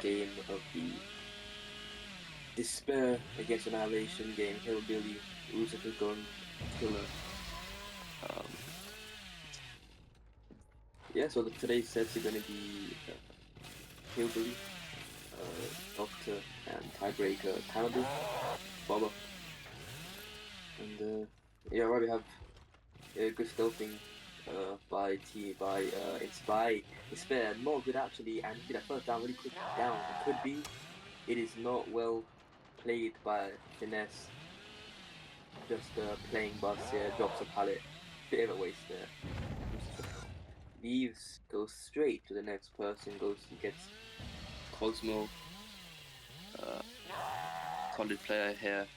game of the Despair against Annihilation game. Hillbilly, Lucifer going killer. Um, yeah, so today's sets are going to be Hillbilly, Doctor, and Tiebreaker Cannibal, Bubba. And yeah, right, we have good stealthing it's by Despair. Not good actually, and he did a first down really quick down. It could be. It is not well played by Finesse. Just playing bus here, drops a pallet. Bit of a waste there. Leaves, goes straight to the next person, gets Cosmo. Solid player here.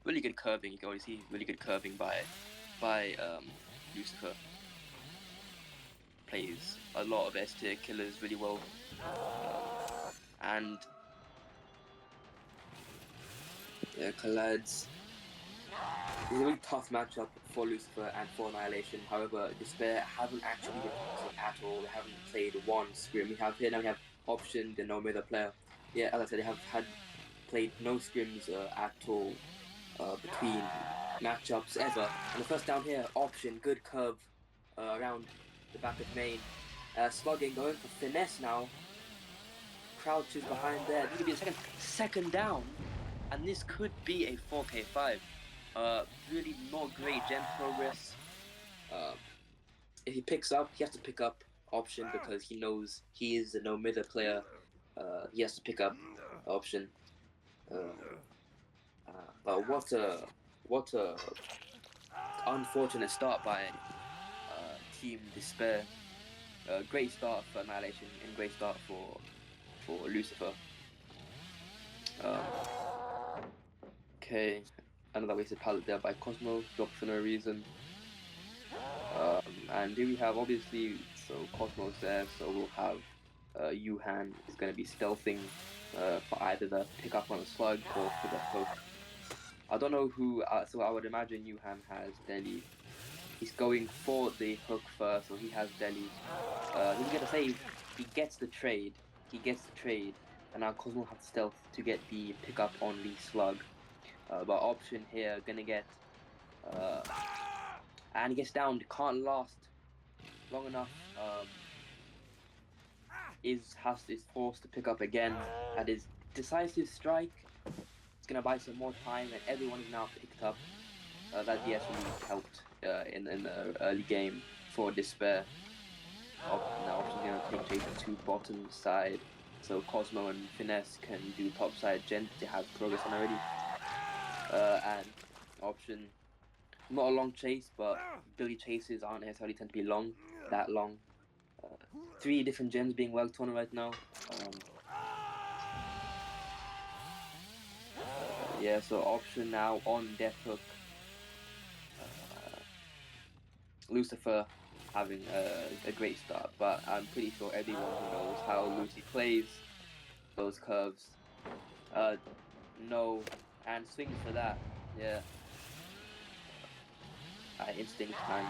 Really good curving, you can always see really good curving by Lucifer. Plays a lot of S tier killers really well. And yeah, collides. It's a really tough matchup for Lucifer and for Annihilation. However, Despair haven't actually been toxic at all. They haven't played one scrim. We have Option, the no middle player. Yeah, as I said, they have played no scrims at all between matchups ever. And the first down here, Option, good curve around the back of main. Slugging going for Finesse now. Crouches behind there. This could be the second down. And this could be a 4k5. Really not great gen progress. If he picks up, he has to pick up Option because he knows he is a no-middle player. He has to pick up Option. But what a unfortunate start by Team Despair. Great start for Annihilation and great start for Lucifer. Okay, another wasted pallet there by Cosmo, dropped for no reason. And here we have obviously, so Cosmo's there, so we'll have Yuhan is going to be stealthing for either the pickup on the slug or for the hook. I don't know who, so I would imagine Yuhan has Deli. He's going for the hook first, so he has Deli. He's going to save, he gets the trade, and now Cosmo has stealth to get the pickup on the slug. But Option here, gonna get, and he gets down, can't last long enough, is forced to pick up again at his decisive strike. It's gonna buy some more time, and everyone is now picked up. That DS really helped in the early game for Despair. Now Option's gonna take Jason to bottom side, so Cosmo and Finesse can do top side gen. They have progress on already. And Option, not a long chase, but Billy chases aren't necessarily tend to be that long. 3 different gens being worked on right now. Yeah, so Option now on Death Hook. Lucifer having a great start, but I'm pretty sure everyone who knows how Lucy plays those curves know and swings for that. Yeah. Instinct kind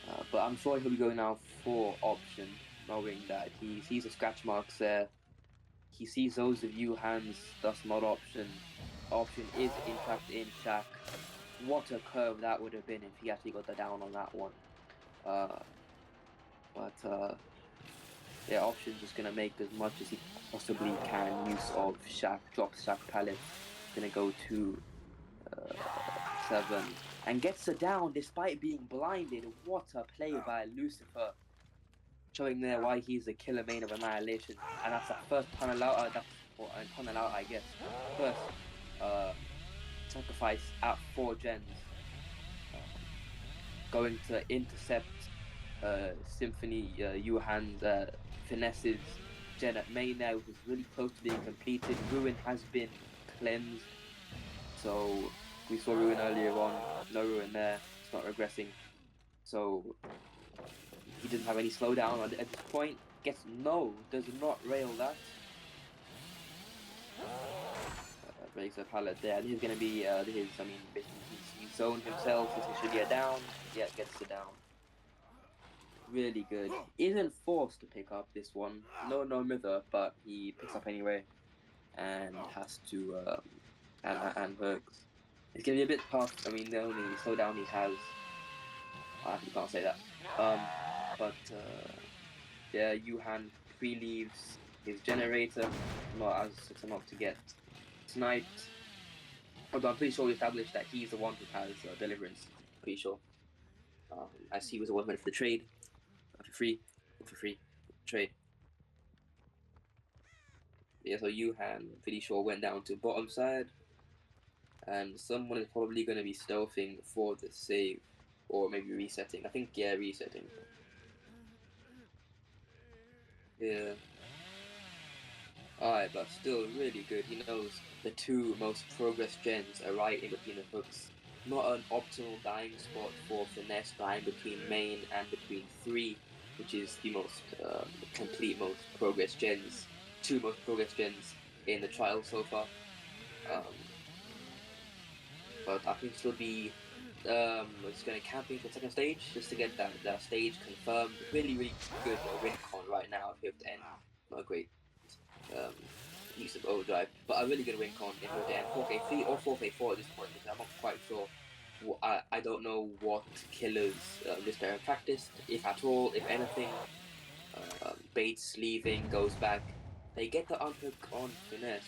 of. But I'm sure he'll be going now for Option, knowing that he sees the scratch marks there. He sees those of you hands, thus not Option. Option is in fact in Shaq. What a curve that would have been if he actually got the down on that one. Yeah, Option's just gonna make as much as he possibly can use of Shaq, drops Shaq pallet. Gonna go to 7 and gets her down despite being blinded. What a play by Lucifer, showing there why he's the killer main of Annihilation. And that's the first tunnel out. Tunnel out, I guess. First sacrifice at 4 gens. Going to intercept Symphony Yuhan's Finesse's gen at main there, which is really close to being completed. Ruin has been cleansed. So we saw Ruin earlier on, no Ruin there, it's not regressing. So he doesn't have any slowdown at this point. Does not rail that. Breaks a pallet there. This is going to be he's zoned himself. This should be a down. Yeah, gets the down. really good. Isn't forced to pick up this one. No mither, but he picks up anyway and has to and hooks. It's gonna be a bit tough. I mean, the only slowdown he has, I actually can't say that. But yeah, Yuhan pre-leaves his generator, not as it's enough to get sniped. Although I'm pretty sure we established that he's the one who has deliverance. Pretty sure. As he was the one who went for the trade, for free trade. Yeah, so Yuhan, pretty sure, went down to bottom side, and someone is probably going to be stealthing for the save, or maybe resetting. I think, yeah, resetting. Yeah. Alright, but still really good. He knows the two most progress gens are right in between the hooks. Not an optimal dying spot for finesse dying between main and between 3, which is the most complete most progress gens, two most progress gens in the trial so far. But I think she'll be just going to camping for the second stage just to get that stage confirmed. Really good win con right now at 5th end. Not a great use of overdrive, but a really good win con in her end. 4K3 or 4K4 at this point because I'm not quite sure. I don't know what killers this player have practiced, if at all, if anything. Bates leaving, goes back. They get the unhook on finesse.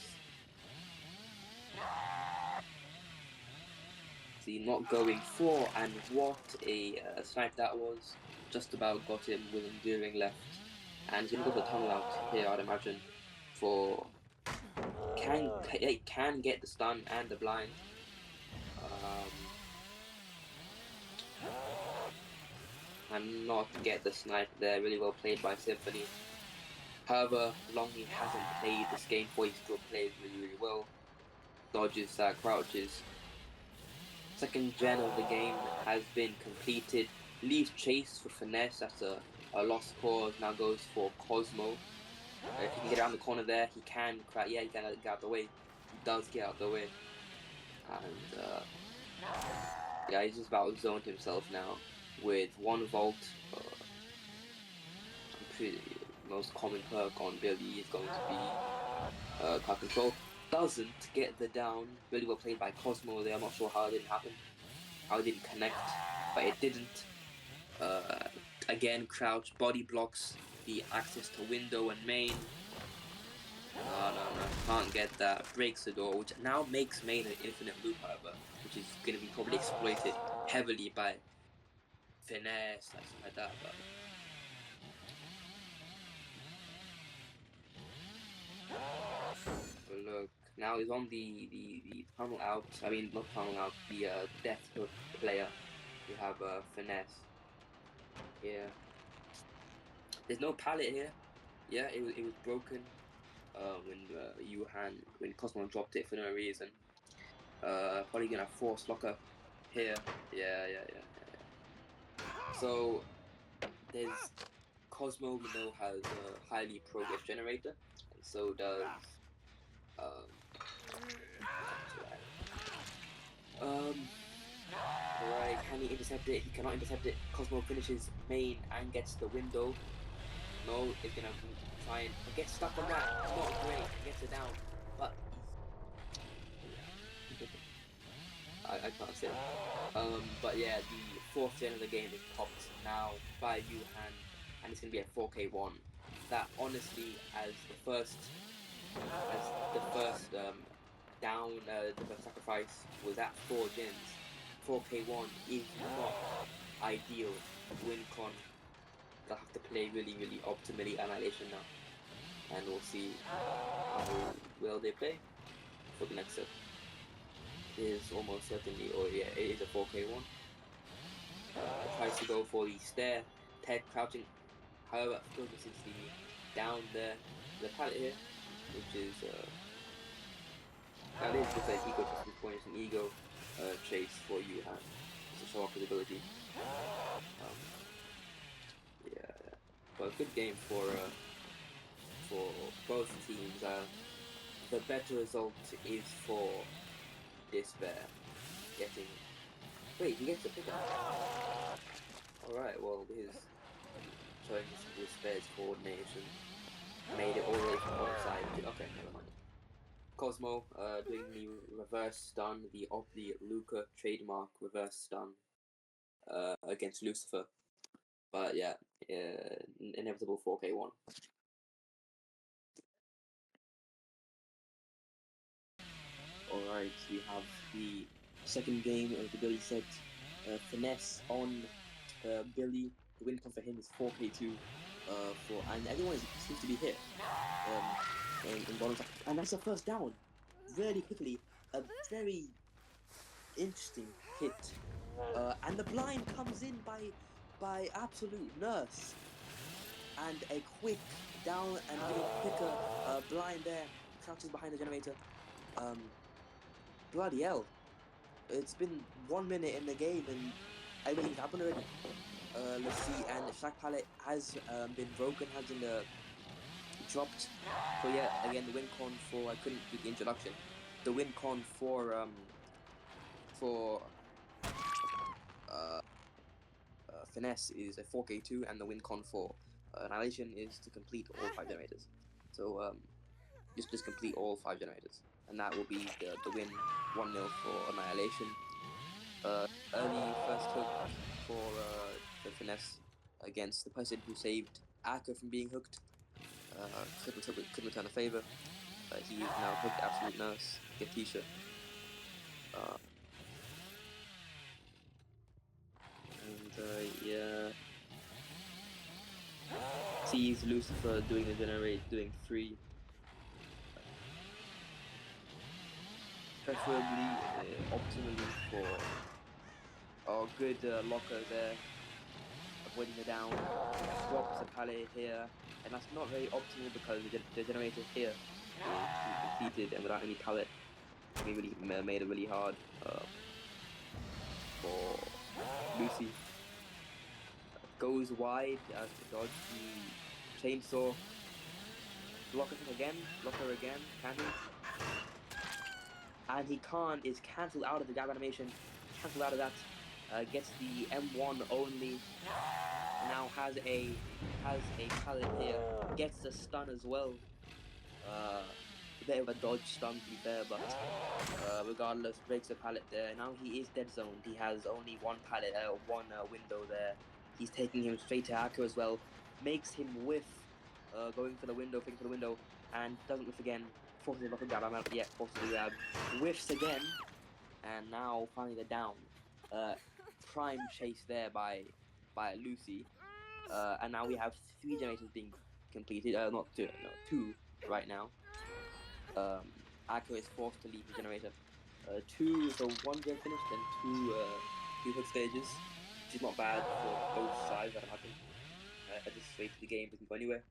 See, not going for, and what a snipe that was. Just about got him with enduring left. And he's going to go for the tunnel out here, I'd imagine, for can get the stun and the blind. And not get the snipe there. Really well played by Symphony. However long he hasn't played this game for, he still plays really well. Dodges, crouches. Second gen of the game has been completed. Leaves Chase for finesse. That's a lost cause. Now goes for Cosmo. If he can get around the corner there, he can crack. Yeah, he can get out the way. He does get out the way. And yeah, he's just about zoned himself now with 1 volt. Most common perk on Billy is going to be car control. Doesn't get the down. Really well played by Cosmo there. I'm not sure how it didn't happen. How it didn't connect, but it didn't. Again, crouch body blocks the access to window and main. No, can't get that. Breaks the door, which now makes main an infinite loop, however, which is going to be probably exploited heavily by finesse, like something like that. But look, now he's on the tunnel out. I mean, not tunnel out. The death hook player. You have finesse. Yeah. There's no pallet here. Yeah, it was broken. When Cosmo dropped it for no reason. Probably gonna force locker here. Yeah. So there's Cosmo, we know, has a highly progress generator, and so does right, can he intercept it? He cannot intercept it. Cosmo finishes main and gets the window. No, it's gonna try and get stuck on that. Not great, gets it down, but I can't say. But yeah, the 4th gen of the game is popped now by Yuhan, and it's gonna be a 4K1. That honestly, as the first down, the first sacrifice was at 4 gens. 4K1 is not ideal. WinCon, they'll have to play really optimally Annihilation now, and we'll see how well they play for the next set. Is almost certainly, or yeah, it is a 4K1. Tries to go for the stair, Ted crouching. However, still misses the down there, the pallet here, which is that is just an ego chase at this point. It's an ego chase for Yuhan to show off his ability. Yeah, but good game for both teams. The better result is for Despair getting. Wait, he gets a pickup. Alright, well, his showing his spares coordination. Made it all the way from one side to, okay, never mind. Cosmo doing the reverse stun, the Luca trademark reverse stun against Lucifer. But yeah, inevitable 4K1. Alright, we have the second game of the Billy set. Finesse on Billy. The win for him is 4K2. And everyone seems to be hit. In bottom side. And that's a first down. Really quickly, a very interesting hit. And the blind comes in by Absolute Nurse. And a quick down and even quicker blind there. Crouches behind the generator. Bloody hell. It's been 1 minute in the game and everything's happened already. Let's see, and Shaq Palette has been broken, has been dropped. So yeah, again, the win con for, I couldn't do the introduction. The win con for Finesse is a 4K2, and the win con for Annihilation is to complete all 5 generators. So just complete all 5 generators, and that will be the win 1-0 for Annihilation. Early first hook for the Finesse against the person who saved Aka from being hooked. Couldn't return a favor. He is now hooked Absolute Nurse, Gatisha. Yeah. Sees Lucifer doing the generate, doing 3. Preferably, optimally for good locker there, avoiding the down. Drops a pallet here, and that's not very optimal because the generator here is completed and without any pallet. We really made it really hard for Lucy. Goes wide as to dodge the chainsaw. Blocker again, can he? And he can't, is cancelled out of the jab animation, cancelled out of that, gets the M1 only, now has a pallet here, gets the stun as well. A bit of a dodge stun to be fair, but regardless, breaks the pallet there. Now he is dead zoned, he has only one pallet, one window there. He's taking him straight to Aka as well, makes him whiff, going for the window, thinking for the window, and doesn't whiff again. Forces him off the grab, forces the grab, whiffs again, and now finally they're down. Prime chase there by Lucy, and now we have 3 generators being completed. Not 2, no, 2 right now. Aka is forced to leave the generator. 2, so 1 gen finished and 2 hook stages, which is not bad for both sides. I imagine. Just wait for the game, doesn't go anywhere.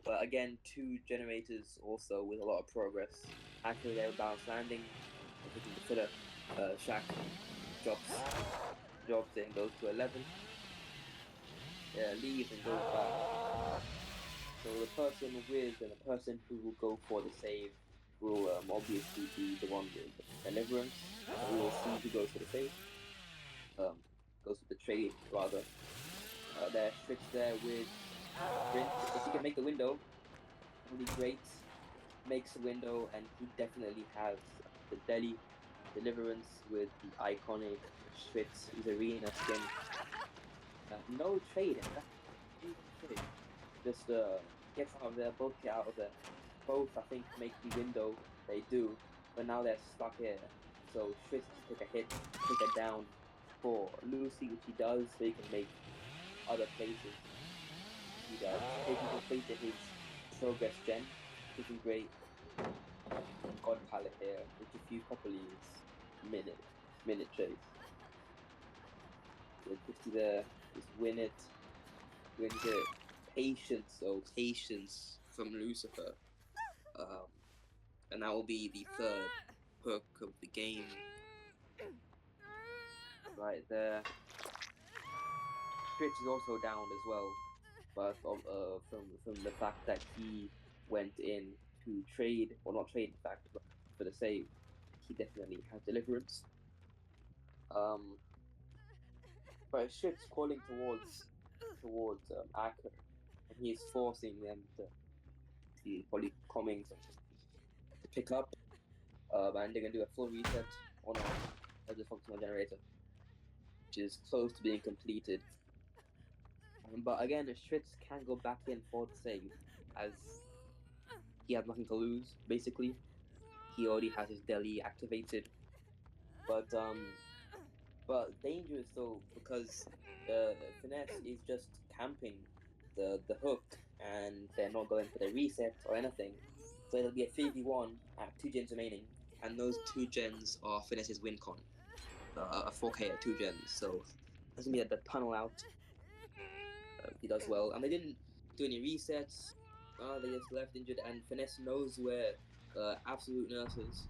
But again, 2 generators also with a lot of progress. Actually, they were balanced landing. Taking the fitter, Shaq drops it and goes to 11. Yeah, leaves and goes back. So the person with and the person who will go for the save will obviously be the one with deliverance. We will see who goes for the save. Goes for the trade rather. There, Fritz there with Sprint. If he can make the window, it'll be great. Makes the window, and he definitely has the belly deliverance with the iconic Schwitz Arena skin. No trade, just gets out of there, both get out of there. Both, I think, make the window, they do, but now they're stuck here. So Schwitz take a hit, take it down for Lucy, which he does, so he can make other places. He does. He completed his progress gen, which is great. God palette here, which if used properly is minute chase. The 50 there, just wins it. Patience from Lucifer. And that will be the 3rd hook of the game. Right there. Fritz is also down as well, but from the fact that he went in to trade, or not trade in fact, but for the save, he definitely has deliverance. But Fritz calling towards towards Acker, and he's forcing them to probably coming to pick up, and they're gonna do a full reset on the functional generator, which is close to being completed. But again, Schritz can go back in for the save, as he has nothing to lose. Basically, he already has his deli activated. But dangerous though, because Finesse is just camping the hook, and they're not going for the reset or anything. So it'll be a 3v1 at 2 gens remaining, and those 2 gens are Finesse's win con. A 4K at 2 gens, so that's gonna be the tunnel out. He does well, and they didn't do any resets. They just left injured, and Finesse knows where Absolute Nurses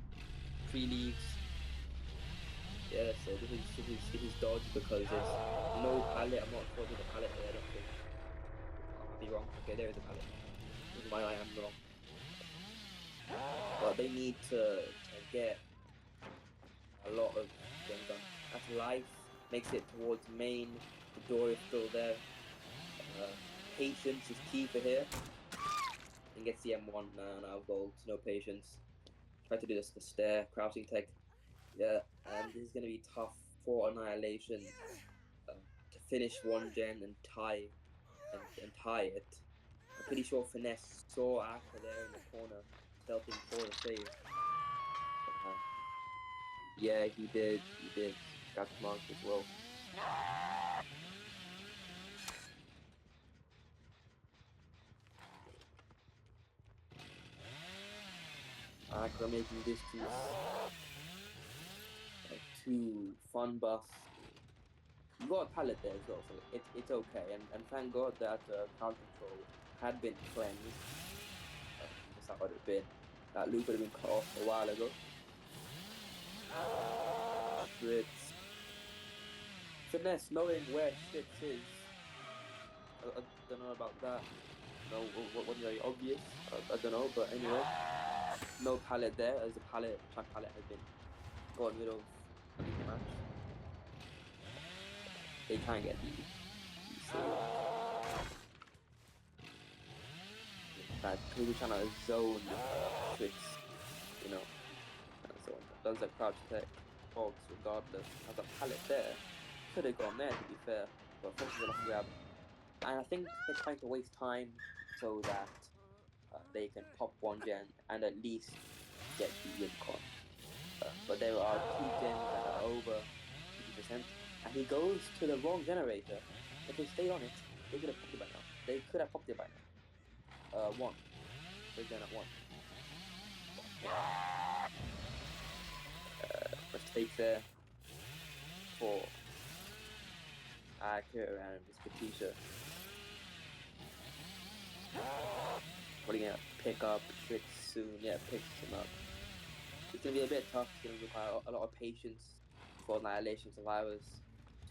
3 leagues. Yeah, so this is dodge because there's no pallet. I'm not sure there's a pallet here. I don't think. I might be wrong. Okay, there is a pallet. This is why I am wrong. But they need to get a lot of them done. That's life. Makes it towards main. The door is still there. Patience is key for here. And get CM1 now out of gold. No patience. Try to do this the stair crouching tech. Yeah, and this is gonna be tough for Annihilation to finish 1 gen and tie it. I'm pretty sure Finesse saw Akka there in the corner, helping for the save. Yeah, he did. Got marked as well. Akka making distance. 2 fun buffs. You got a pallet there as well, so it's okay. And thank God that crowd control had been cleansed. That's how it would have been. That loop would have been cut off a while ago. Schritz. Finesse knowing where Schritz is. I don't know about that. No, what very obvious. I don't know, but anyway. No pallet there, as the track pallet has been gotten rid of in the match. They can't get the that clearly trying to zone Schritz, you know. So does a crouch tech box regardless. Has a pallet there. Could have gone there to be fair, but focuses on a grab. And I think they're trying to waste time so that they can pop 1 gen and at least get the win con. But there are 2 gens that are over 50%, and he goes to the wrong generator. If they stayed on it, they could have popped it by now. They could have popped it by now. 1. They're gen at 1. Mistake there for Acker and his Katisha. Probably gonna pick up Schritz soon. Yeah, picks him up. It's gonna be a bit tough. It's gonna require a lot of patience for Annihilation survivors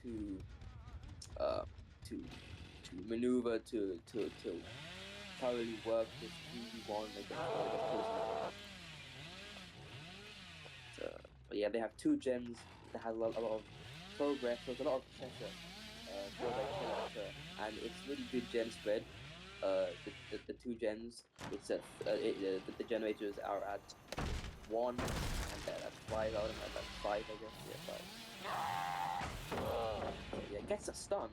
to maneuver to thoroughly work this 3v1 against but yeah, they have 2 gens that has a lot of progress, so there's a lot of pressure for their killer, and it's really good gen spread. The 2 gens, it's the generators are at 1, and that's 5 out of them. That's 5, I guess. Yeah, 5. Yeah, it gets a stun.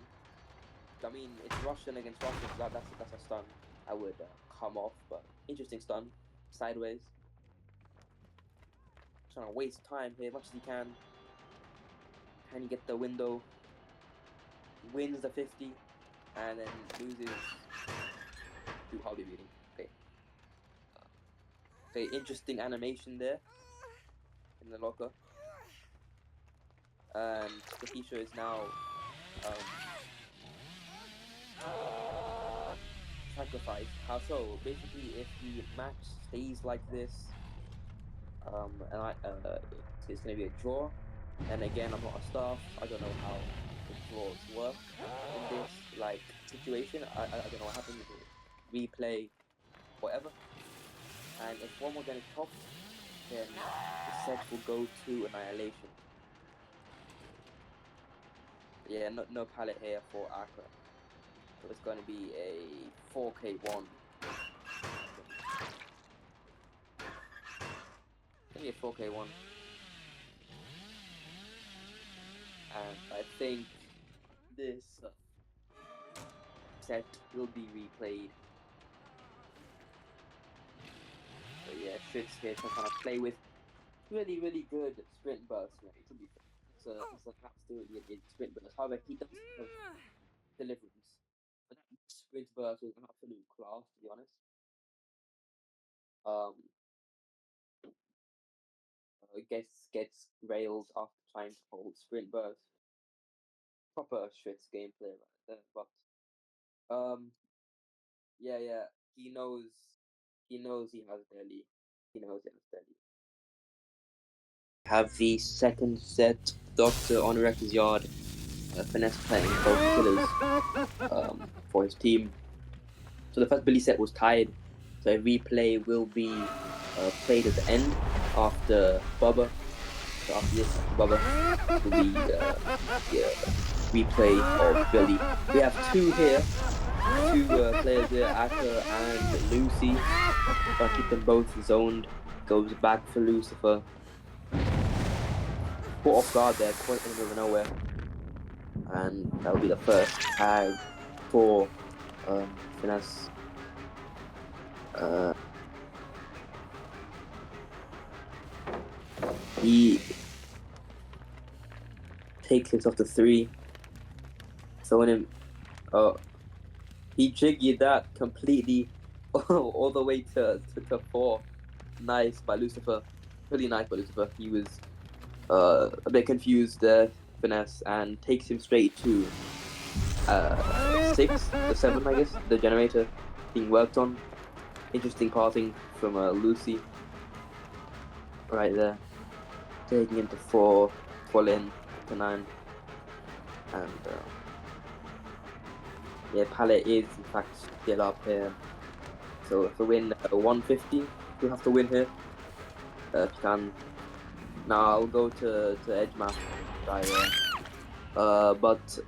I mean, it's Russian against Russian, so that's a stun I would come off, but interesting stun, sideways. Trying to waste time here as much as he can. Can he get the window? Wins the 50, and then loses to Hobby Beating. Okay, interesting animation there in the locker. And Katisha is now sacrificed. How so? Basically, if the match stays like this, it's going to be a draw. And again, I'm not a staff. I don't know how the draws work in this situation. I don't know what happens with the replay, whatever. And if one more gets topped, then the set will go to Annihilation. Yeah, no pallet here for Accra. So it's going to be a 4K1. Maybe a 4K1. And I think this set will be replayed. So yeah, Fritz here to kind of play with really good sprint burst, mate. To be fair, it's an absolutely good sprint burst. However, he does have deliverance, but that sprint burst was an absolute class, to be honest. Gets rails after trying to hold sprint burst. Proper Fritz gameplay right there, but yeah, he knows he has Delhi. He knows he has Delhi. Have the second set, Doctor on Rector's Yard, Finesse playing both killers for his team. So the first Billy set was tied, so a replay will be played at the end after Bubba. So after this, Bubba will be replay of Billy. We have two here, two players here, Akka and Lucy. I'll keep them both zoned. Goes back for Lucifer. Caught off guard there, caught in the middle of nowhere. And that will be the first tag for Finesse. He takes it off the 3. Throwing him. He jiggied that completely all the way to 4. Nice by Lucifer. Really nice by Lucifer. He was a bit confused there, Finesse, and takes him straight to 6 or 7, I guess, the generator being worked on. Interesting passing from Lucy right there. Taking into 4, fall in to 9. And yeah, Palette is in fact still up here. So to win 150, you'll have to win here. If you can. Now I'll go to Edge Map right there. But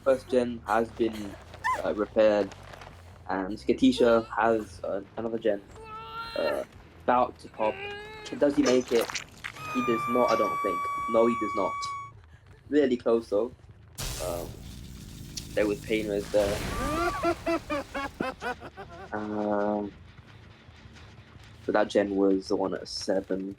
first gen has been repaired, and Skatisha has another gen about to pop. Does he make it? He does not, I don't think. No, he does not. Really close though. There was Painers there. So that gen was the one at 7.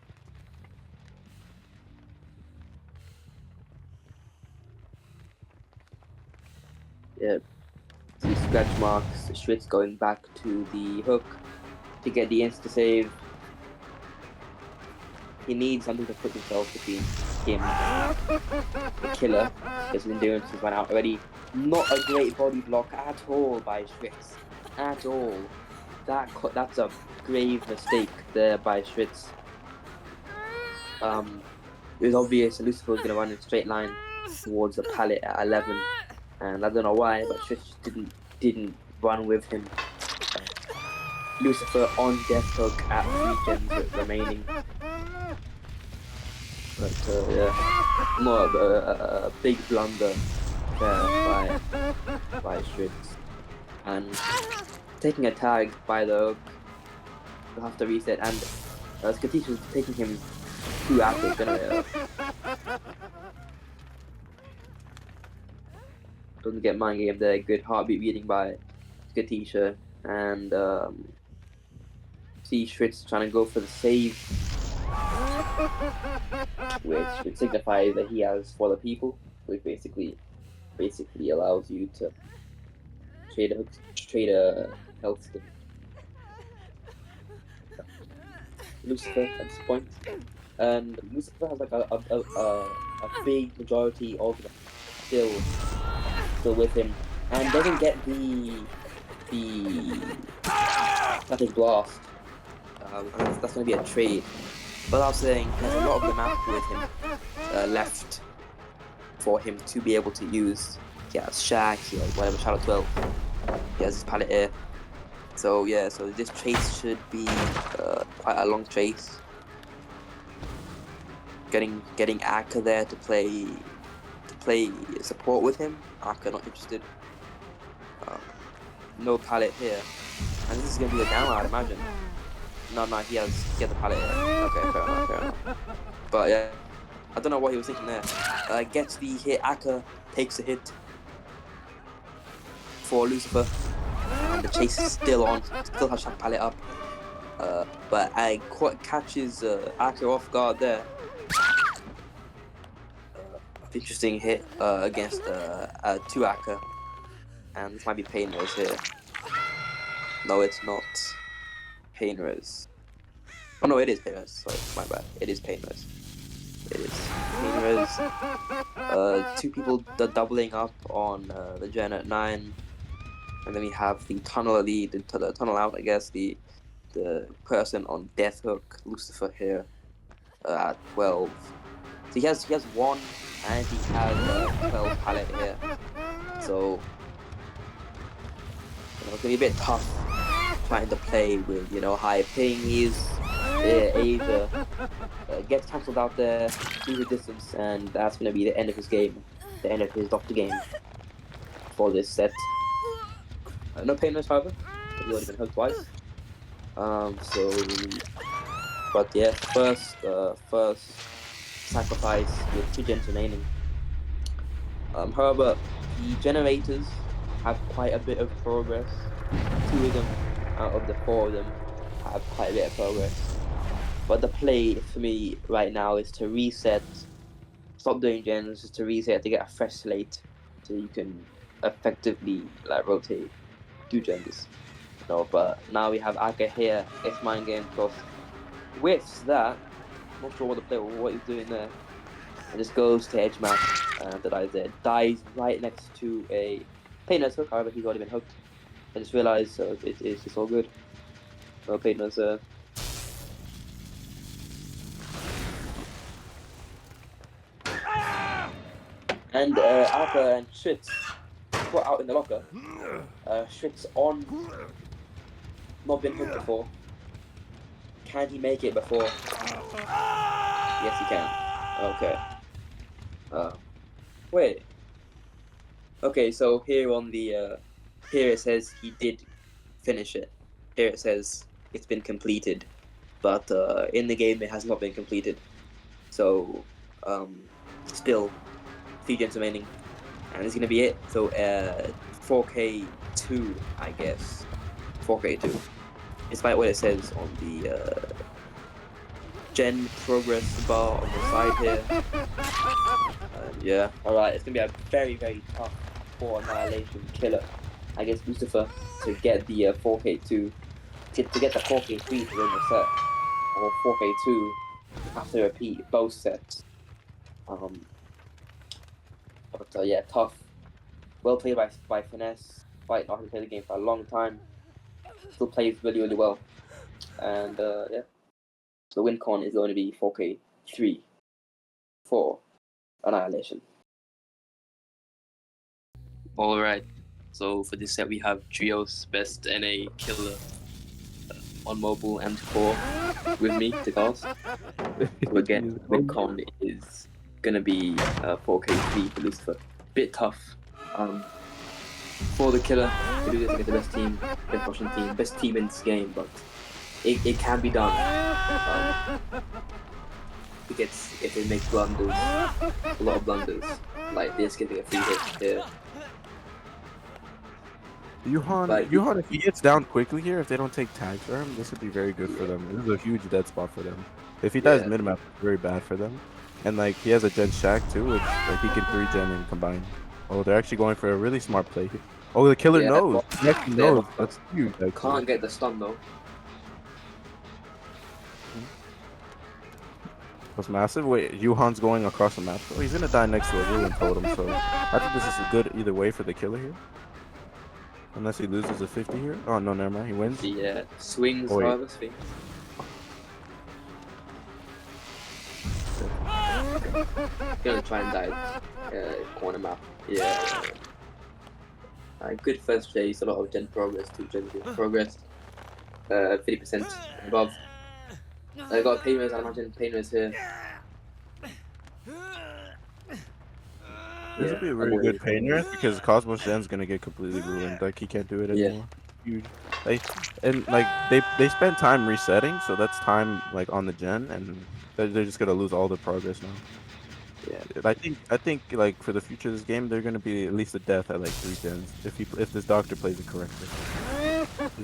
Yeah. See scratch marks. Schwitz going back to the hook to get the insta save. He needs something to put himself between him and the killer, because his endurance has run out already. Not a great body block at all by Schwitz. At all. That's a grave mistake there by Schwitz. It was obvious Lucifer was going to run in a straight line towards the pallet at 11, and I don't know why, but Schwitz didn't run with him. Lucifer on death hook at 3 gens remaining. But yeah, more of a big blunder there by Schwitz. And taking a tag by the hook, we'll have to reset, and Skatisha was taking him 2 after the generator. Doesn't get mind game there, good heartbeat reading by Skatisha, and see Schwitz trying to go for the save, which signifies that he has for the people, which basically allows you to trade a health stick. Lucifer at this point, and Lucifer has like a big majority of them still with him, and doesn't get the static blast. That's going to be a trade. But I was saying, there's a lot of the map with him left for him to be able to use. He has Shack, he has whatever, Shadow 12, he has his pallet here. So yeah, so this chase should be quite a long chase. Getting Akka there to play support with him. Akka not interested. no pallet here. And this is going to be a down, I'd imagine. No, he has the pallet here. Okay, fair enough. But yeah, I don't know what he was thinking there. Gets the hit, Aka takes a hit for Lucifer. And the chase is still on, still has that pallet up. But I catches Aka off guard there. Interesting hit against 2 Aka. And this might be Painrez here. No, it's not. Painrez. Oh no, it is Painrez. Sorry, my bad. It is Painrez. It is Painrez. 2 people doubling up on the gen at 9. And then we have the tunnel lead, the tunnel out, I guess, the person on Death Hook, Lucifer here, at 12. So he has 1, and he has 12 pallet here. So it's gonna be a bit tough trying to play with high ping. Asia gets cancelled out there through the distance, and that's gonna be the end of his game, the end of his doctor game for this set. No Painless, however. He's already been hooked twice. But yeah, first sacrifice with 2 gens remaining. However, the generators have quite a bit of progress. 2 of them out of the 4 of them have quite a bit of progress. But the play for me right now is to reset, stop doing gens, just to reset to get a fresh slate, so you can effectively rotate 2 gens. But now we have Aka here. It's mind game plus with that. Not sure what he's doing there. And just goes to edge match and dies right next to a Painless hook. However, he's already been hooked. I just realized it's all good. No Painless. And Aka and Schwitz put out in the locker. Schwitz on. Not been hooked before. Can he make it before? Yes, he can. Okay. Wait. Okay, so here on the here it says he did finish it. Here it says it's been completed, but in the game it has not been completed. So still 3 gens remaining, and it's gonna be it. So 4K2, I guess. 4K2. Despite what it says on the gen progress bar on the side here. Yeah, alright, it's going to be a very, very tough 4 annihilation killer against Lucifer to get the 4K2, to get the 4K3 to win the set, or 4K2 to have to repeat both sets. But yeah, tough. Well played by Finesse, despite not having played the game for a long time. Still plays really, really well. And yeah, so the win con is going to be 4K3 for Annihilation. Alright, so for this set we have Trios Best NA Killer on mobile and core with me to cast. So again, win con is going to be 4K3 for Lucifer. Bit tough. For the killer to do this against the best team, best Russian team, best team in this game, but it can be done. If they make blunders, a lot of blunders, like this, getting a free hit here. Yuhan, if he gets down quickly here, if they don't take tags for him, this would be very good for them. This is a huge dead spot for them. If he dies mid-map, it's very bad for them. And he has a gen shack too, which he can 3-gen and combine. Oh, they're actually going for a really smart play here. Oh, the killer knows. He actually knows. That's huge. Can't get the stun though. That's massive. Wait, Yuhan's going across the map. Oh, he's gonna die next to a ruin totem, so I think this is good either way for the killer here. Unless he loses a 50 here. Oh no, never mind. He wins. Yeah, swings. However, swings. Gonna try and dive corner map. Yeah. Good first place, a lot of gen progress, 2 gens progress. 50% above. I got Painrez, I imagine Painrez here. This would be a really good painter because Cosmos Gen's gonna get completely ruined. Like he can't do it anymore. Huge. Like and like they spend time resetting, so that's time like on the gen, and they're just gonna lose all the progress now. Yeah. I think like for the future of this game, they're gonna be at least a death at like 3 gens if this doctor plays it correctly.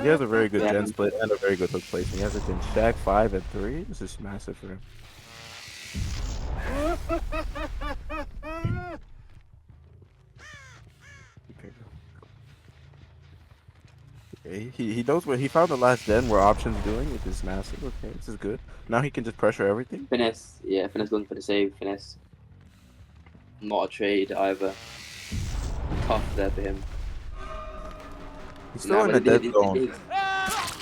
He has a very good gen split and a very good hook placement. He has a gen stack 5 and 3. This is massive for him. Okay, he knows what he found the last gen where options doing, which is massive. Okay, this is good. Now he can just pressure everything. Finesse, yeah, Finesse going for the save. Finesse, not a trade either. Tough there for him. He's still in a dead zone.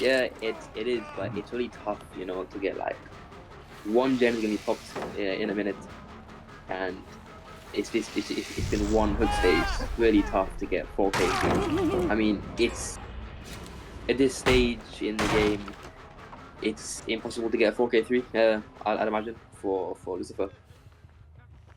Yeah, it is, but it's really tough, you know, to get like one gen is gonna be popped in a minute, and it's been one hook stage. Really tough to get 4K. I mean, it's at this stage in the game, it's impossible to get a 4K3. I'd imagine for Lucifer.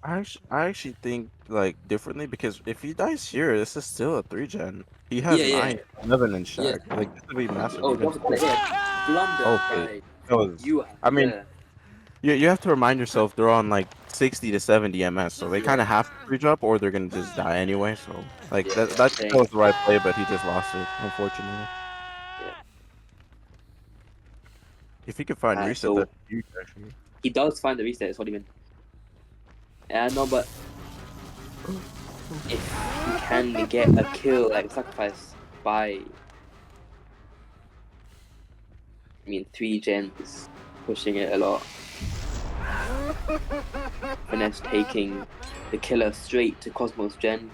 I actually think like differently because if he dies here, this is still a 3 gen. He has 9, 11 in Shaq. Like this would be massive. Oh, blunder. Okay. I mean, you have to remind yourself they're on like 60 to 70 MS, so they kind of have to pre-drop or they're gonna just die anyway. So like that was the right play, but he just lost it, unfortunately. If he could find reset, that's huge actually. He does find the reset. That's what he meant. Yeah, no, but if he can get a kill, like sacrifice by, I mean, 3 gens, pushing it a lot. Finesse taking the killer straight to Cosmos gen,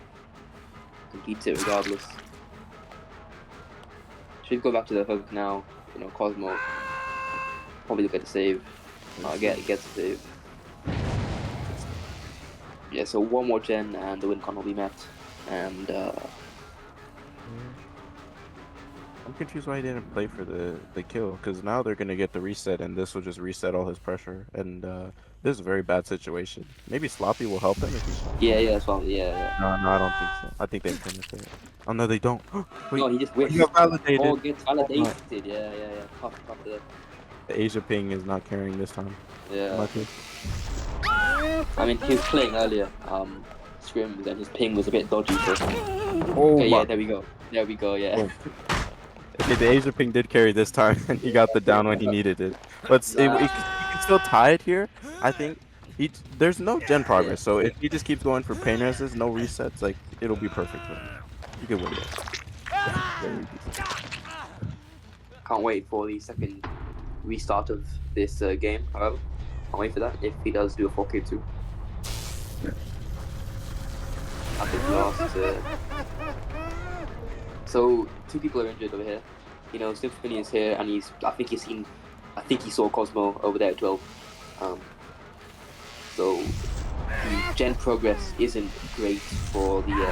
completes it regardless. Should go back to the hook now. You know, Cosmo probably look at the save. No, gets the save. Yeah, so one more gen and the win con will be met. And I'm confused why he didn't play for the kill, because now they're gonna get the reset and this will just reset all his pressure, and this is a very bad situation. Maybe Sloppy will help him if he's that's well, yeah. No, I don't think so. I think they finish it. Oh no, they don't. Wait, no, he just wished. He got validated. Oh, gets validated. Yeah. Tough there. The Asia ping is not carrying this time. Yeah. I mean, he was playing earlier, scrims, and his ping was a bit dodgy. So. Okay, yeah, there we go, yeah. Oh. Okay, the Asia ping did carry this time, and he got the down when he needed it. But he can still tie it here. I think there's no gen progress, so if he just keeps going for pain resist, no resets, like it'll be perfect for him. You can win it. Can't wait for the second restart of this game. However, can't wait for that if he does do a 4K2. I think last. So 2 people are injured over here. You know, Symphony is here, and I think he saw Cosmo over there at 12. So the gen progress isn't great for the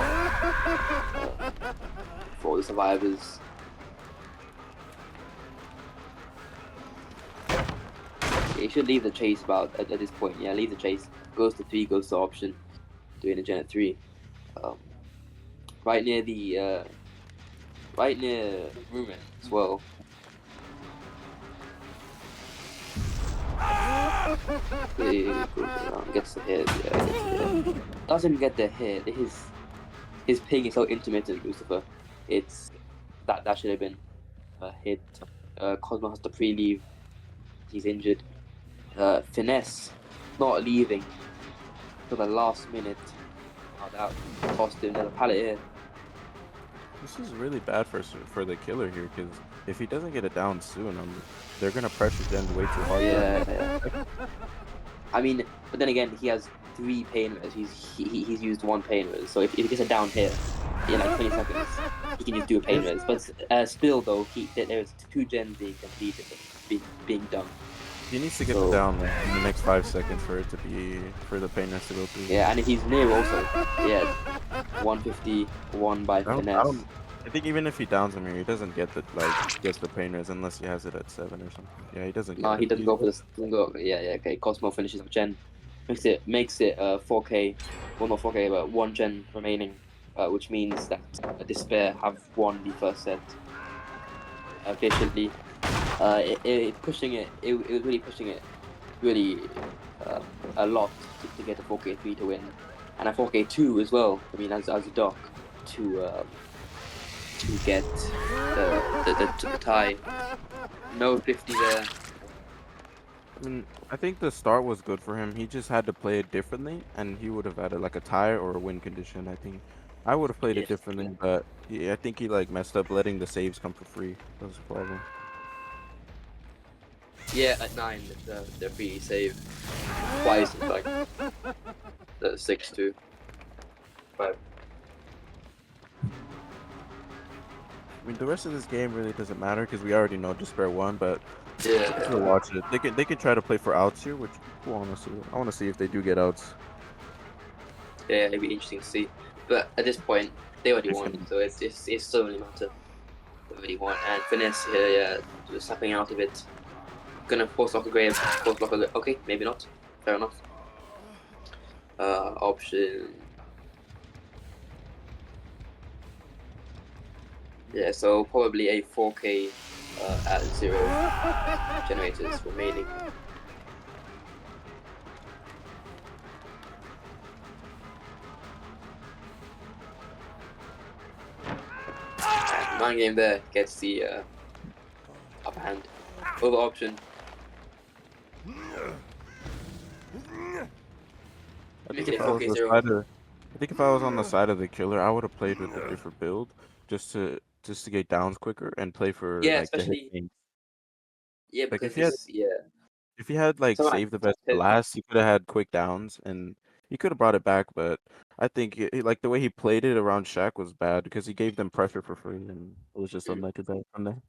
survivors. He should leave the chase at this point. Yeah, leave the chase. Goes to 3, goes to option. Doing a gen at 3. Right near the Rumen as well. Gets the hit. Yeah, doesn't get the hit. His ping is so intermittent, Lucifer. It's that should have been a hit. Cosmo has to pre-leave. He's injured. Finesse not leaving for the last minute. Oh, that cost him. There's a pallet here. This is really bad for the killer here, because if he doesn't get it down soon, they're gonna pressure Gen way too hard. Yeah. I mean, but then again, he has 3 pain res. He's used 1 pain res. So if he gets a down here in like 20 seconds, he can just do a pain res. But still, though, there's 2 gens being completed, being done. He needs to get it down like, in the next 5 seconds for the pain res to go through. Yeah, and if he's near also, 151 by Finesse. I think even if he downs him here, he doesn't get the pain res unless he has it at 7 or something. Yeah, he doesn't. No, he doesn't go for this. Yeah, okay. Cosmo finishes with Gen. makes it 4K, well not 4K, but 1 gen remaining, which means that Despair have won the first set officially. Pushing it was really pushing it really a lot to get a 4K3 to win, and a 4K2 as well. I mean, as a doc to get the tie. No 50 there. I mean, I think the start was good for him. He just had to play it differently, and he would have had like a tie or a win condition. I think I would have played it differently, but I think he like messed up letting the saves come for free. That was the problem. Yeah, at 9, the free save twice, in fact. The 6-2. 5. I mean, the rest of this game really doesn't matter because we already know Despair won, but Yeah. to watch it. They can try to play for outs here, which cool, honestly. I want to see if they do get outs. Yeah, it'd be interesting to see. But at this point, they already won, so it doesn't really matter. They already won. And Finesse here, yeah, just snapping out of it. Gonna force lock a grave, force lock a. Okay, maybe not. Fair enough. Option. Yeah, so probably a 4K at 0 generators remaining. And Mind Game there gets the upper hand. Other option. I think if I was on the side of the killer, I would have played with a different build just to get downs quicker and play for like the hit games. Yeah, Like because if he had like saved the best for last, he could have had quick downs and he could have brought it back. But I think like the way he played it around Shaq was bad because he gave them pressure for free and it was just unlucky that from there.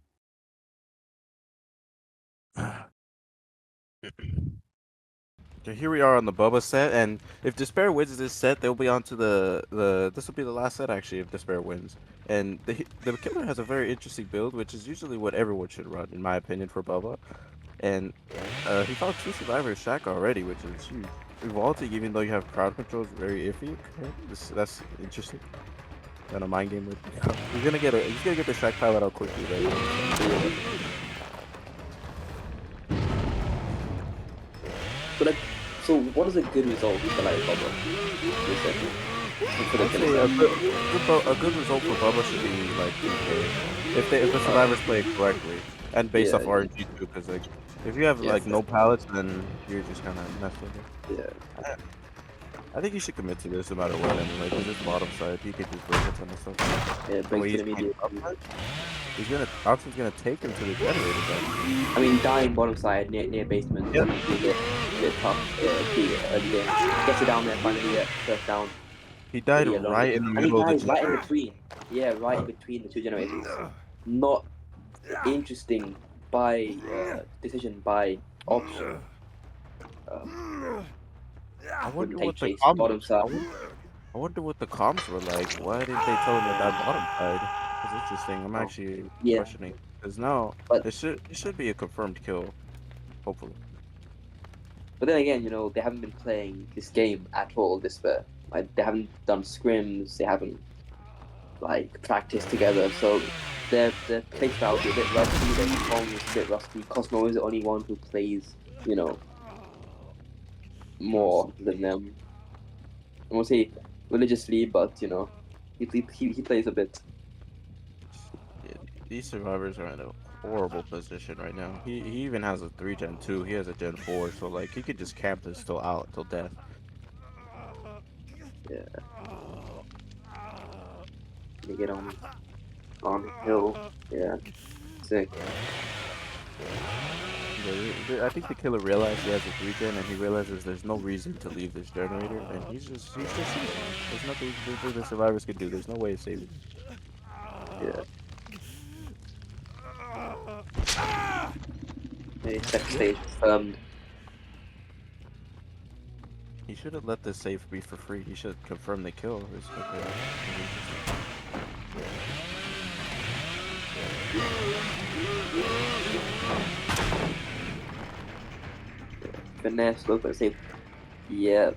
Okay, here we are on the Bubba set, and if Despair wins this set, they'll be on to this will be the last set actually if Despair wins. And the killer has a very interesting build, which is usually what everyone should run, in my opinion, for Bubba. And he found 2 survivors Shaq already, which is huge. Revolting, even though you have crowd control, is very iffy. Okay? That's interesting. And a mind game with he's gonna get the Shaq pilot out quickly, right? But so what is a good result for like Bubba? A good result for Bubba should be like 2K. If the survivors play it correctly and based off RNG too, because like if you have like no pallets, then you're just kind of messed with it. Yeah. I think you should commit to this no matter what anyway, because it's bottom side. He could just break a ton of stuff. Yeah, break to immediate. Alton's gonna take him to the generator then. I mean, dying bottom side near basement. Yeah. A bit tough. Gets it down there finally. Yeah, first down. He died right in the middle of the right in between. Yeah, right in between the 2 generators. Not interesting by decision by option. I wonder what the comms were like. Why didn't they tell him that bottom side? It's interesting. I'm actually questioning because now it should be a confirmed kill, hopefully. But then again, they haven't been playing this game at all. Despair. Like they haven't done scrims. They haven't like practiced together. So their play style is a bit rusty. Their comms is a bit rusty. Cosmo is the only one who plays, more than them. I won't say religiously, but he plays a bit. Yeah, these survivors are in a horrible position right now. He even has a 3 Gen 2. He has a Gen 4, so like he could just camp this till death. Yeah. They get on hill. Yeah. Sick. I think the killer realized he has a 3 Gen and he realizes there's no reason to leave this generator and he's just there's nothing the survivors can do. There's no way of saving him. Yeah. Maybe second stage confirmed. He should have let the save be for free. He should confirm the kill. Finesse, look, let's see. Yeah,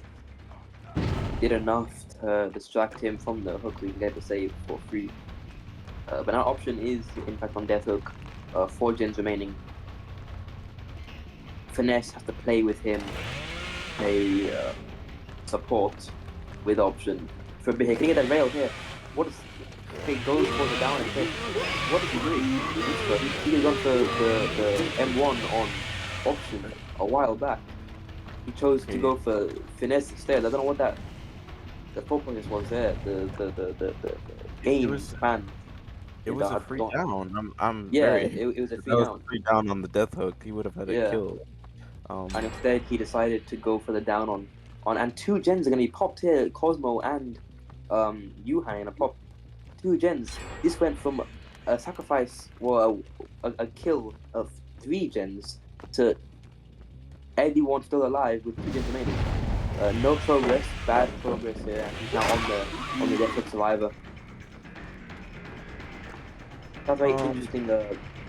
did enough to distract him from the hook. We can get the save for free. But our option is, in fact, on death hook. 4 gens remaining. Finesse has to play with him a support with option for big. Can you get that rail here? What is he goes for the down and hit? What is he doing? He gone for the M1 on option a while back. He chose to go for finesse instead. I don't know what that the thought process was there. The game plan. It was a free down. I'm yeah. very. It was a That free was down. a free down on the death hook. He would have had a Yeah. kill. And instead he decided to go for the down on and 2 gens are gonna be popped here. Cosmo and Yuhan are pop 2 gens. This went from a sacrifice or a kill of 3 gens to everyone still alive with 2 gens remaining. No progress, bad progress here, and he's now on the death hook survivor. That's a very interesting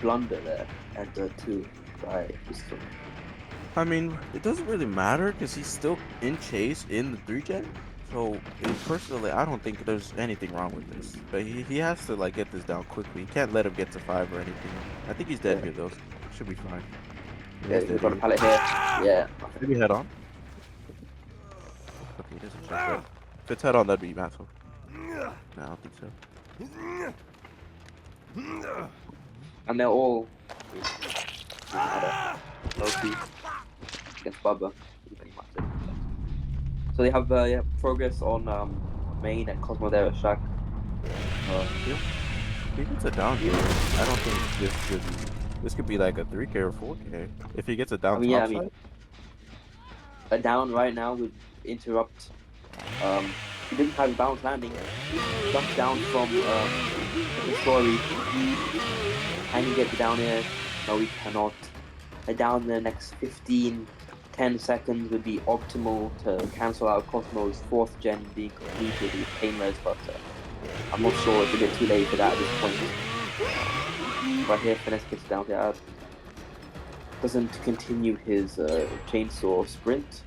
blunder there at 2 by Pistol. I mean, it doesn't really matter because he's still in chase in the 3-gen. So personally, I don't think there's anything wrong with this. But he has to like get this down quickly. He can't let him get to 5 or anything. I think he's dead here though. So should be fine. Yeah, he's got a pallet here. Yeah. Maybe head on. Okay, he doesn't check that. If it's head on, that'd be massive. No, I don't think so. And they're all low-key against Bubba. So they have progress on Main and Cosmo there at Shack. Yeah. He gets a down here. I don't think this could be like a 3K or 4K. If he gets a down side. A down right now would interrupt. He didn't have a bounce landing. He jumped down from the story. Can he get the down air? No, he cannot. A down in the next 10 seconds would be optimal to cancel out Cosmo's 4th gen being completed with Painless, but I'm not sure it's a bit too late for that at this point. But here, Finesse gets down here. Doesn't continue his chainsaw sprint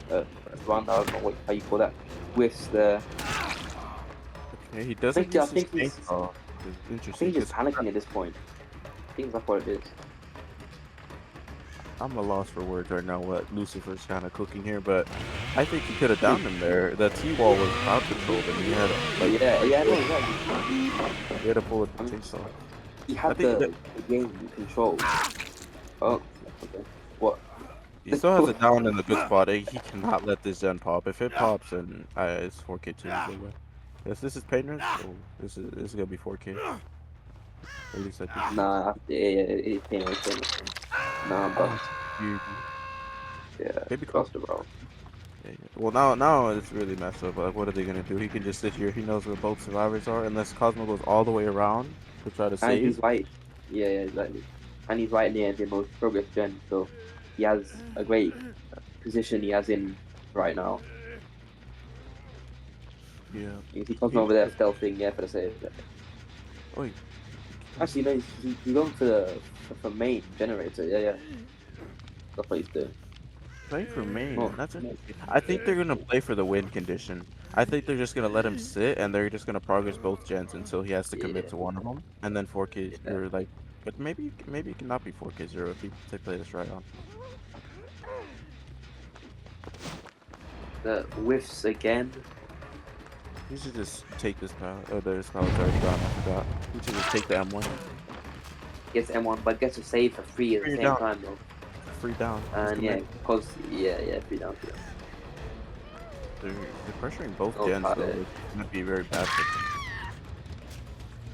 run. I don't know how you call that. Whiffs there. Okay, he doesn't. I think he's just panicking at this point. I think that's what it is. I'm a loss for words right now. What Lucifer's kind of cooking here, but I think he could have downed him there. The T-wall was crowd controlled, and he had he had to pull a chainsaw. He had the game control. Oh, okay. What? He still has it down in the good spot. He cannot let this gen pop. If it pops, then it's 4K too. Yes, this is Painless. Oh, this is gonna be 4K. At least I think. Nah, it's Painless. Nah, but yeah, maybe cross the road. Yeah. Well, now it's really messed up. Like, what are they gonna do? He can just sit here. He knows where both survivors are, unless Cosmo goes all the way around to try to save. And he's right. Yeah, exactly. And he's right near the most progress gen, so he has a great position he has in right now. Yeah. You see Cosmo over there stealthing, for the save. Oh. Actually, no, he's going for main generator. Yeah. That's what he's doing. Play for main. Oh, that's interesting. I think they're gonna play for the win condition. I think they're just gonna let him sit, and they're just gonna progress both gens until he has to commit to one of them, and then 4K or like. But maybe it cannot be 4K0 if they play this right on. The whiffs again. You should just take this power. Oh, there's power's already gone. I forgot. You should just take the M1. Gets M1, but gets a save for free at the same time though. Free down. And because free down. They're pressuring both gens though. It's gonna be very bad for them.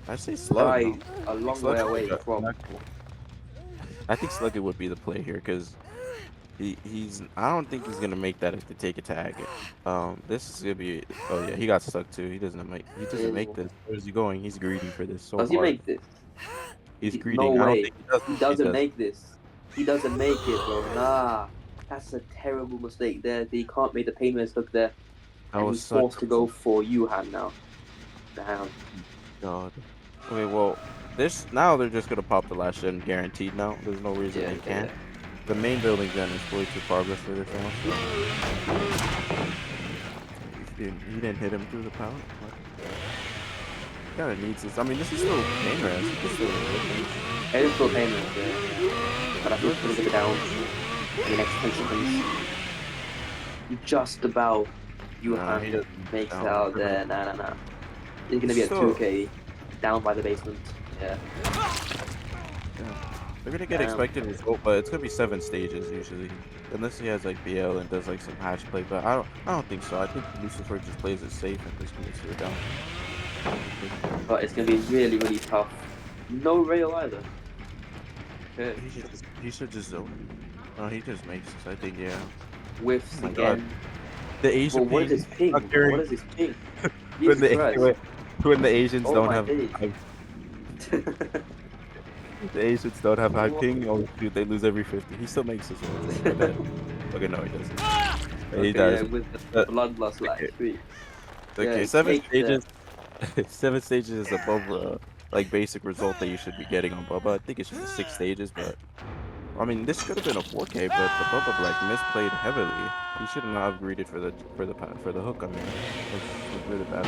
I say Slug. A long way away from. I think Slugger would be the play here because I don't think he's gonna make that if they take a tag. This is gonna be. Oh yeah, he got stuck too. He doesn't make this. Where's he going? He's greedy for this. So does he make this? He's greedy. No way. He doesn't make this. He doesn't make it, bro. Nah, that's a terrible mistake there. He can't make the Painless look there. And he's forced to go for Yuhan now. Damn. God. Okay, well, now they're just gonna pop the last gen guaranteed now. There's no reason they can't. the main building then is way too progress for this now. So. He didn't hit him through the power. Kind of needs this. I mean, this is still pain rest. He can still It is still pain rest, yeah. But I think he's gonna go down in the next 10 seconds. Just about Johan makes it out there. Nah. He's gonna be at 2K, down by the basement. Yeah. They're gonna get expected result, but it's gonna be 7 stages usually, unless he has like BL and does like some hatch play. But I don't think so. I think Lucifer just plays it safe and just gets it down. But it's gonna be really, really tough. No rail either. Okay. He should just zone. Oh, he just makes this. I think, yeah. Whiffs again. God. The Asian what is his ping? What is his ping? when the Asians don't have the Asians don't have high ping, oh dude, they lose every 50. He still makes this one. Okay, no, he doesn't. Okay, he does. Yeah, with the bloodlust like 3. Okay, yeah, 7 stages. 7 stages is above like basic result that you should be getting on Bubba. I think it should be 6 stages, but I mean this could have been a 4K, but the Bubba like misplayed heavily. He should not have greeted for the hook. I mean, it's really bad.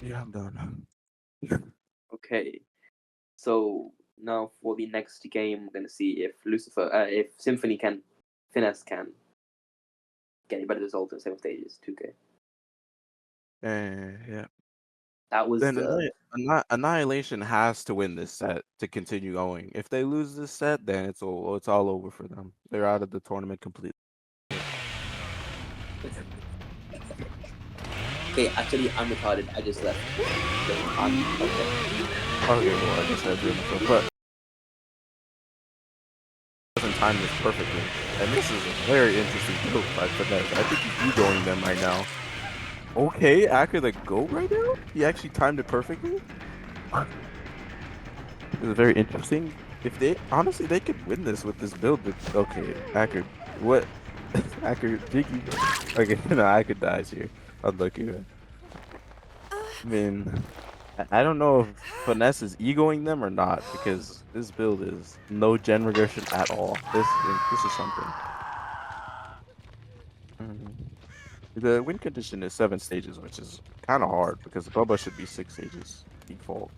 Yeah, I'm done. Okay, so now for the next game, we're gonna see if if Symphony Finesse can get a better result in 7 stages, 2K. Yeah. That was then Annihilation has to win this set to continue going. If they lose this set, then it's all over for them. They're out of the tournament completely. Okay, actually, I'm retarded. I just left. Okay, well, I guess I did. But doesn't time this perfectly, and this is a very interesting build by Finesse. I think he's going them right now. Okay, Acker the go right now? He actually timed it perfectly? This is very interesting. If they honestly they could win this with this build, but okay, Acker, what? Acker, Jiggy. Okay, no, Acker dies here. Unlucky, man. I mean, I don't know if Finesse is egoing them or not, because this build is no gen regression at all. This is something. The win condition is 7 stages, which is kind of hard because Bubba should be 6 stages default.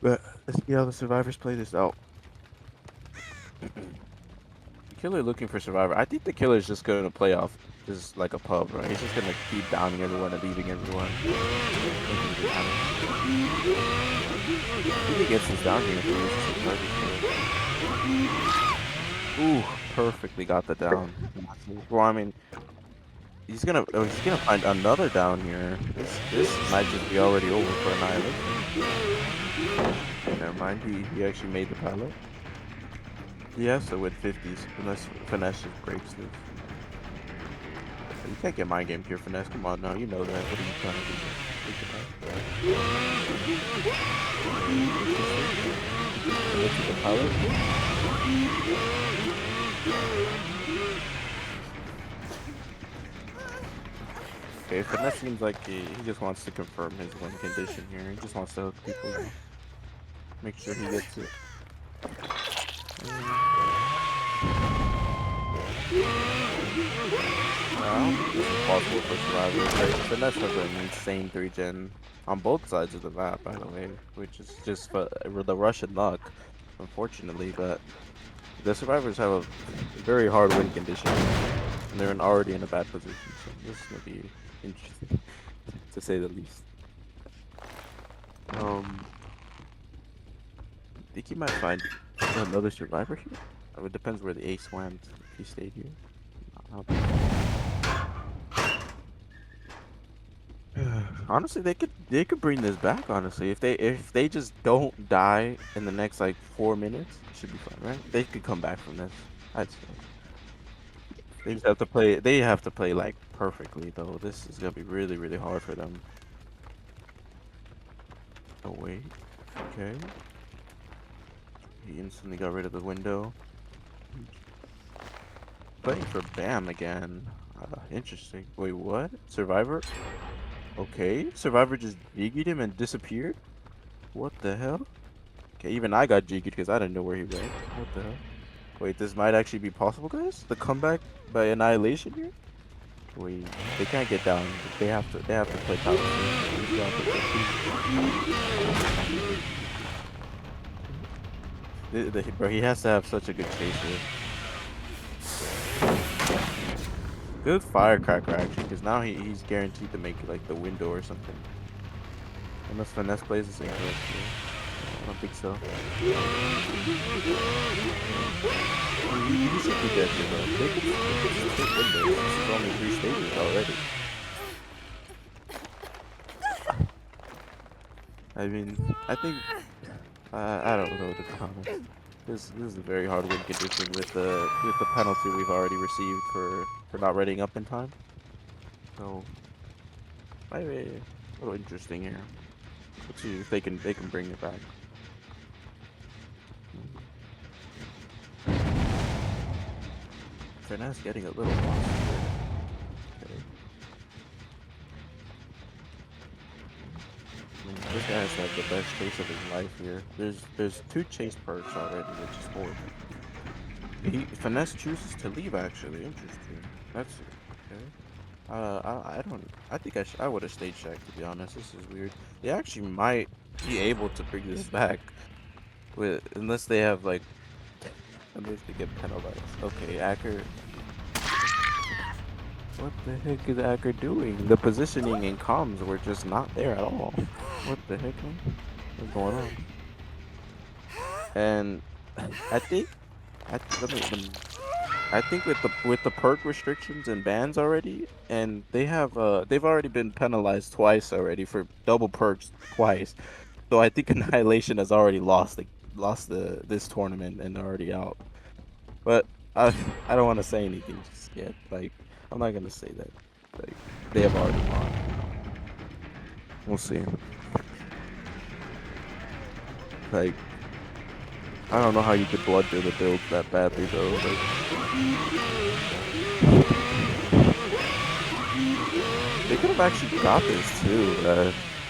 But let's see how the survivors play this out. The killer looking for survivor. I think the killer is just going to play off just like a pub, right? He's just going to keep downing everyone and leaving everyone. If he gets this down here, ooh, perfectly got the down. Well, I mean, he's gonna find another down here. This might just be already over for Annihilation. Never mind, he actually made the pilot. He has to win 50s unless Finesse just breaks this. You can't get mind game here, Finesse. Come on now, you know that. What are you trying to do? Look at the pilot. Okay, Finesse seems like he just wants to confirm his win condition here. He just wants to hook people. Make sure he gets it. I don't think this is possible for survivors. Finesse has an insane 3-gen on both sides of the map, by the way, which is just for the Russian luck, unfortunately. But the survivors have a very hard win condition, and they're already in a bad position. So this is gonna be interesting, to say the least. I think he might find another survivor here. It depends where the ace went. If he stayed here. Honestly, they could bring this back. Honestly, if they just don't die in the next like 4 minutes, it should be fine, right? They could come back from this. I'd say. They just have to play. They have to play like perfectly, though. This is gonna be really, really hard for them. Oh wait. Okay. He instantly got rid of the window. Playing for Bam again. Interesting. Wait, what? Survivor? Okay. Survivor just jiggied him and disappeared? What the hell? Okay, even I got jiggied because I didn't know where he went. What the hell? Wait, this might actually be possible, guys? The comeback by annihilation here? Wait, they can't get down. They have to play power save. Bro, he has to have such a good chase here. Good firecracker actually, because now he's guaranteed to make like the window or something. Unless finesse plays the same correctly. I don't think so. He should be dead here though. They could take windows. This is only 3 stages already. I mean, I think I don't know to be honest. This is a very hard win condition with the penalty we've already received for not readying up in time. So maybe a little interesting here. Let's see if they can bring it back. Finesse getting a little lost here. Okay. I mean, this guy has had the best chase of his life here. There's 2 chase perks already, which is horrible. Finesse chooses to leave actually. Interesting. That's okay. I think I would have stayed Shaq to be honest. This is weird. They actually might be able to bring this back unless they have like unless they get penalized. Okay, Acker. What the heck is Acker doing? The positioning and comms were just not there at all. What the heck, man? What's going on? And I think I think with the perk restrictions and bans already, and they've already been penalized twice already for double perks twice. So I think Annihilation has already lost this tournament and already out. But I don't want to say anything just yet. Like I'm not gonna say that. Like they have already won. We'll see. Like I don't know how you could blood the build that badly though. Like, they could have actually got this too.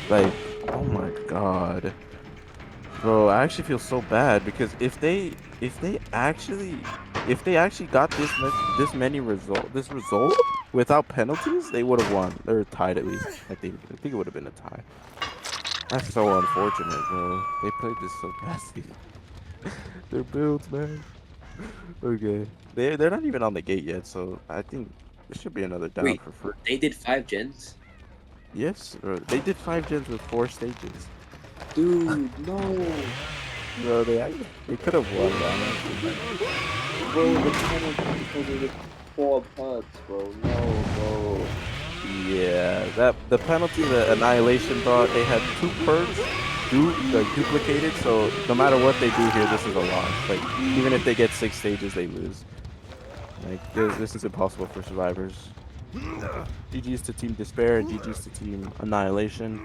Like oh my god. Bro, I actually feel so bad because if they actually got this result without penalties, they would have won. Or tied at least. I think it would have been a tie. That's so unfortunate, bro. They played this so badly. Their builds, man. Okay. They're not even on the gate yet, so I think there should be another down Wait, for free. they did 5 gens? Yes, bro. They did 5 gens with 4 stages. Dude, no. Bro, they could have won, honestly. Bro, the penalty because of the 4 perks, bro. No, bro. Yeah, the penalty the Annihilation brought, they had 2 perks duplicated, so no matter what they do here, this is a loss. Like, even if they get 6 stages, they lose. Like, this is impossible for survivors. GG's to Team Despair and GG's to Team Annihilation.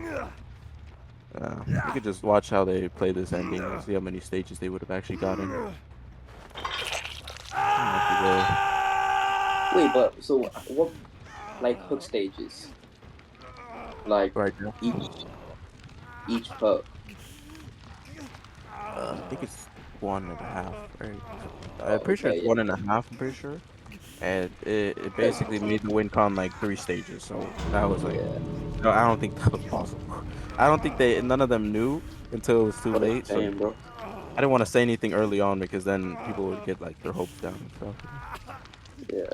You could just watch how they play this ending and see how many stages they would have actually gotten. Wait, but so what, like hook stages? Like Right now. each perk. I think it's 1.5, right? I'm pretty sure it's 1.5. I'm pretty sure, and it basically made the win con like 3 stages. So that was like, no, I don't think that was possible. I don't think none of them knew until it was too late. So Damn, bro. I didn't want to say anything early on because then people would get like their hopes down and stuff. Yeah.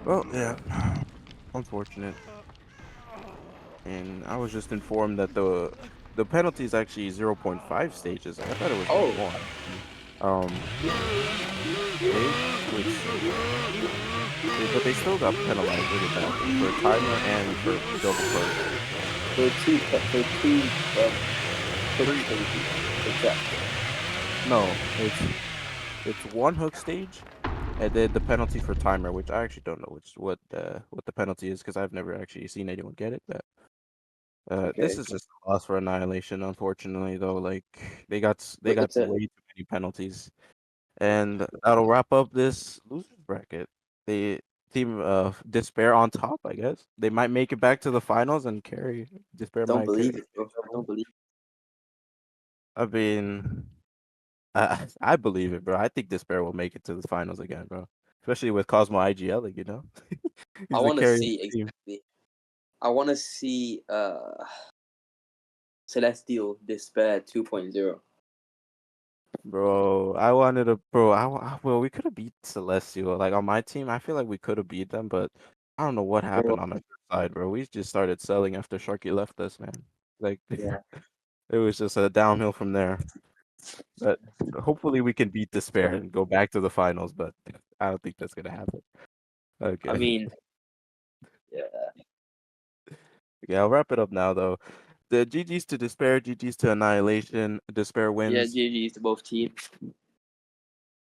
Well, yeah, unfortunate. And I was just informed that the penalty is actually 0.5 stages. I thought it was 1. But they still got penalized really bad for timer and for double perk. For two exactly. No, it's 1 hook stage, and then the penalty for timer, which I actually don't know what the penalty is because I've never actually seen anyone get it. But this is just a loss for Annihilation, unfortunately. Though, like they got way too many penalties, And that'll wrap up this losers bracket. The team of Despair on top, I guess. They might make it back to the finals and carry. Despair Don't might carry. believe it, bro. I don't believe I mean, I believe it, bro. I think Despair will make it to the finals again, bro. Especially with Cosmo IGL, you know? I He's the want to carry of see the team. exactly. I want to see Celestial Despair 2.0. Bro, I wanted to, bro. Well, we could have beat Celestial. Like on my team, I feel like we could have beat them, but I don't know what Bro, happened on the side, bro. We just started selling after Sharky left us, man. Like yeah. it was just a downhill from there. But hopefully we can beat Despair and go back to the finals, but I don't think that's gonna happen. I Okay. mean, yeah, Yeah, I'll wrap it up now though. The GG's to Despair, GG's to Annihilation. Despair yeah. wins. GG's to both teams.